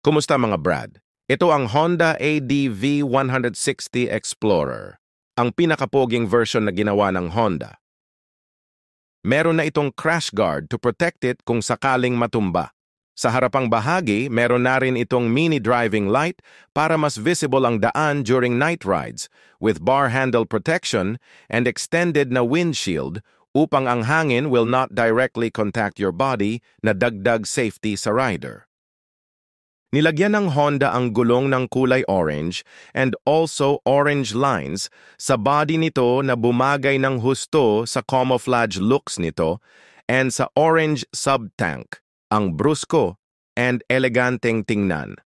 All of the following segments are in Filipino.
Kumusta mga Brad? Ito ang Honda ADV 160 Explorer, ang pinakapoging version na ginawa ng Honda. Meron na itong crash guard to protect it kung sakaling matumba. Sa harapang bahagi, meron na rin itong mini driving light para mas visible ang daan during night rides, with bar handle protection and extended na windshield upang ang hangin will not directly contact your body na dagdag safety sa rider. Nilagyan ng Honda ang gulong ng kulay orange and also orange lines sa body nito na bumagay ng husto sa camouflage looks nito and sa orange sub-tank, ang brusko and eleganteng tingnan.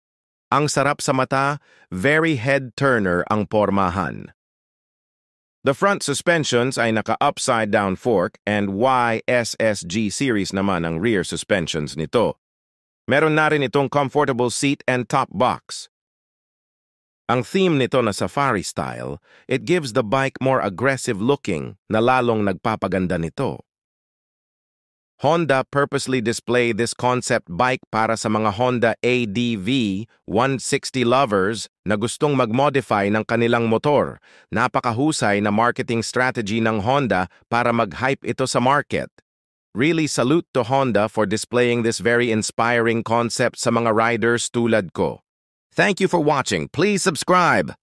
Ang sarap sa mata, very head-turner ang pormahan. The front suspensions ay naka-upside down fork and YSSG series naman ang rear suspensions nito. Meron na rin itong comfortable seat and top box. Ang theme nito na safari style, it gives the bike more aggressive looking na lalong nagpapaganda nito. Honda purposely displayed this concept bike para sa mga Honda ADV 160 lovers na gustong mag-modify ng kanilang motor. Napakahusay na marketing strategy ng Honda para mag-hype ito sa market. Really salute to Honda for displaying this very inspiring concept sa mga riders tulad ko. Thank you for watching. Please subscribe.